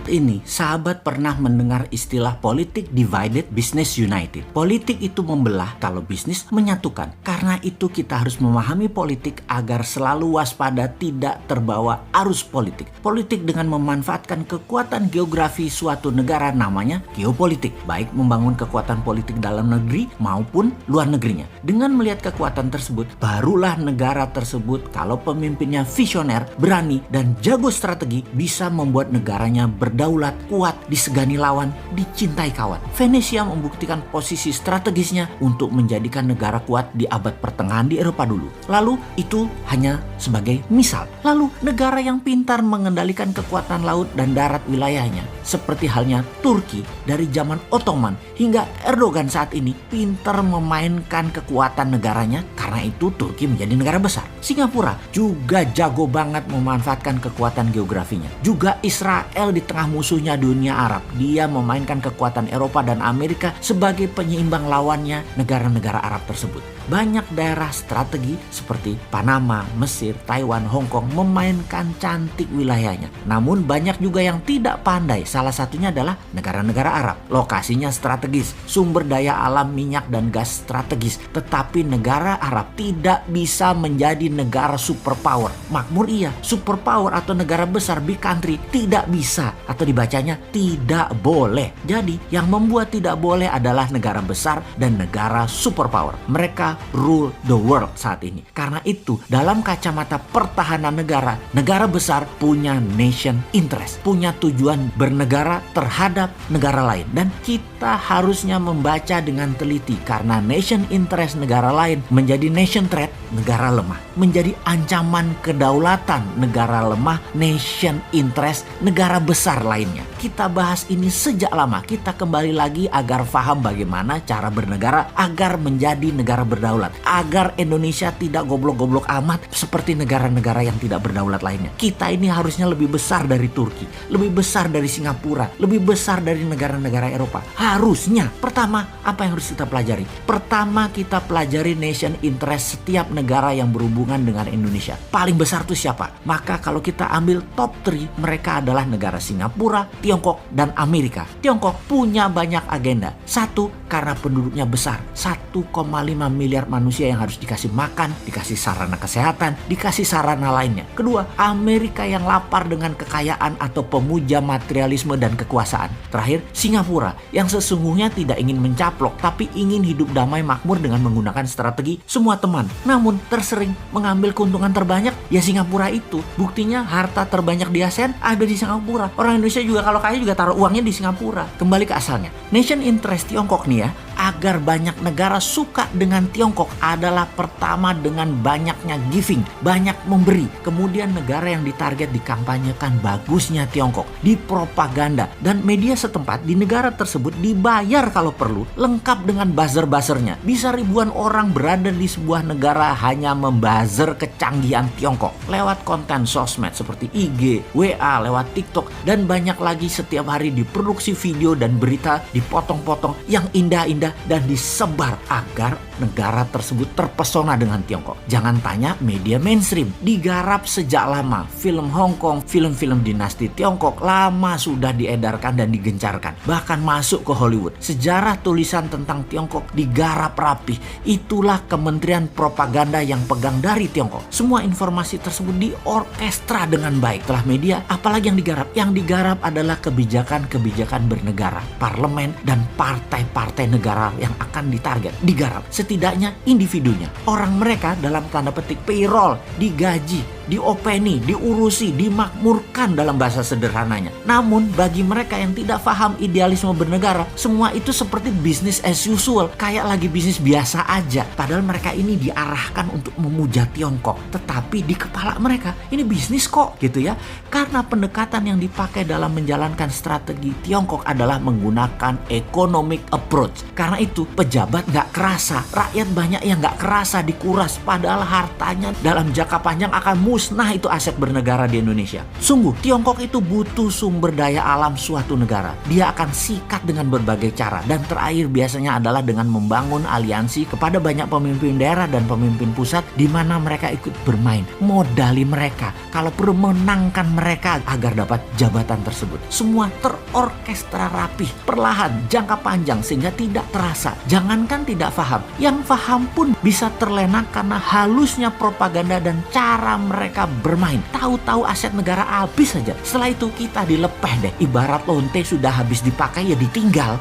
Saat ini, sahabat pernah mendengar istilah politik divided, business united. Politik itu membelah, kalau bisnis menyatukan. Karena itu kita harus memahami politik agar selalu waspada tidak terbawa arus politik. Politik dengan memanfaatkan kekuatan geografi suatu negara namanya geopolitik. Baik membangun kekuatan politik dalam negeri maupun luar negerinya. Dengan melihat kekuatan tersebut, barulah negara tersebut kalau pemimpinnya visioner, berani, dan jago strategi bisa membuat negaranya berdaulat, kuat, disegani lawan, dicintai kawan. Venesia membuktikan posisi strategisnya untuk menjadikan negara kuat di abad pertengahan di Eropa dulu. Lalu itu hanya sebagai misal. Lalu negara yang pintar mengendalikan kekuatan laut dan darat wilayahnya, seperti halnya Turki dari zaman Ottoman hingga Erdogan saat ini, pintar memainkan kekuatan negaranya, karena itu Turki menjadi negara besar. Singapura juga jago banget memanfaatkan kekuatan geografinya. Juga Israel di tengah musuhnya dunia Arab, dia memainkan kekuatan Eropa dan Amerika sebagai penyeimbang lawannya negara-negara Arab tersebut. Banyak daerah strategi seperti Panama, Mesir, Taiwan, Hong Kong memainkan cantik wilayahnya. Namun banyak juga yang tidak pandai. Salah satunya adalah negara-negara Arab. Lokasinya strategis, sumber daya alam minyak dan gas strategis. Tetapi negara Arab tidak bisa menjadi negara superpower. Makmur iya, superpower atau negara besar, big country, tidak bisa, atau dibacanya tidak boleh. Jadi yang membuat tidak boleh adalah negara besar dan negara superpower. Mereka rule the world saat ini. Karena itu dalam kacamata pertahanan negara, negara besar punya nation interest, punya tujuan bernegara terhadap negara lain. Dan kita harusnya membaca dengan teliti, karena nation interest negara lain menjadi nation threat, negara lemah. Menjadi ancaman kedaulatan negara lemah, nation interest negara besar lainnya. Kita bahas ini sejak lama. Kita kembali lagi agar paham bagaimana cara bernegara agar menjadi negara berdaulat. Agar Indonesia tidak goblok-goblok amat seperti negara-negara yang tidak berdaulat lainnya. Kita ini harusnya lebih besar dari Turki, lebih besar dari Singapura, lebih besar dari negara-negara Eropa. Harusnya. Pertama, apa yang harus kita pelajari? Pertama, kita pelajari nation interest setiap negara yang berhubungan dengan Indonesia. Paling besar tuh siapa? Maka kalau kita ambil top 3, mereka adalah negara Singapura, Tiongkok, dan Amerika. Tiongkok punya banyak agenda. Satu, karena penduduknya besar. 1,5 miliar manusia yang harus dikasih makan, dikasih sarana kesehatan, dikasih sarana lainnya. Kedua, Amerika yang lapar dengan kekayaan atau pemuja materialisme dan kekuasaan. Terakhir, Singapura yang sesungguhnya tidak ingin mencaplok, tapi ingin hidup damai makmur dengan menggunakan strategi semua teman. Namun tersering mengambil keuntungan terbanyak ya Singapura itu. Buktinya harta terbanyak di ASEAN ada di Singapura. Orang Indonesia juga kalau kaya juga taruh uangnya di Singapura. Kembali ke asalnya. Nation interest Tiongkok nih ya, agar banyak negara suka dengan Tiongkok adalah pertama dengan banyaknya giving, banyak memberi. Kemudian negara yang ditarget dikampanyekan bagusnya Tiongkok, dipropaganda, dan media setempat di negara tersebut dibayar kalau perlu, lengkap dengan buzzer-buzzernya. Bisa ribuan orang berada di sebuah negara hanya membuzzer kecanggihan Tiongkok lewat konten sosmed seperti IG, WA, lewat TikTok, dan banyak lagi. Setiap hari diproduksi video dan berita dipotong-potong yang indah-indah dan disebar agar negara tersebut terpesona dengan Tiongkok. Jangan tanya media mainstream, digarap sejak lama. Film Hong Kong, film-film dinasti Tiongkok lama sudah diedarkan dan digencarkan, bahkan masuk ke Hollywood. Sejarah tulisan tentang Tiongkok digarap rapi. Itulah Kementerian Propaganda yang pegang dari Tiongkok. Semua informasi tersebut diorkestra dengan baik. Setelah media, apalagi yang digarap? Yang digarap adalah kebijakan-kebijakan bernegara, parlemen, dan partai-partai negara yang akan ditarget. Digarap setidaknya individunya. Orang mereka dalam tanda petik payroll, digaji, diopeni, diurusi, dimakmurkan dalam bahasa sederhananya. Namun bagi mereka yang tidak paham idealisme bernegara, semua itu seperti business as usual, kayak lagi bisnis biasa aja. Padahal mereka ini diarahkan untuk memuja Tiongkok, tetapi di kepala mereka ini bisnis kok gitu ya. Karena pendekatan yang dipakai dalam menjalankan strategi Tiongkok adalah menggunakan economic approach. Karena itu pejabat nggak kerasa, rakyat banyak yang nggak kerasa dikuras, padahal hartanya dalam jangka panjang akan musnah itu aset bernegara di Indonesia. Sungguh, Tiongkok itu butuh sumber daya alam suatu negara. Dia akan sikat dengan berbagai cara. Dan terakhir biasanya adalah dengan membangun aliansi kepada banyak pemimpin daerah dan pemimpin pusat di mana mereka ikut bermain. Modali mereka, kalau perlu menangkan mereka agar dapat jabatan tersebut. Semua terorkestra rapih, perlahan, jangka panjang sehingga tidak terasa. Jangankan tidak paham, yang paham pun bisa terlena karena halusnya propaganda dan cara mereka bermain. Tahu-tahu aset negara habis saja. Setelah itu kita dilepeh deh. Ibarat lonte sudah habis dipakai ya ditinggal.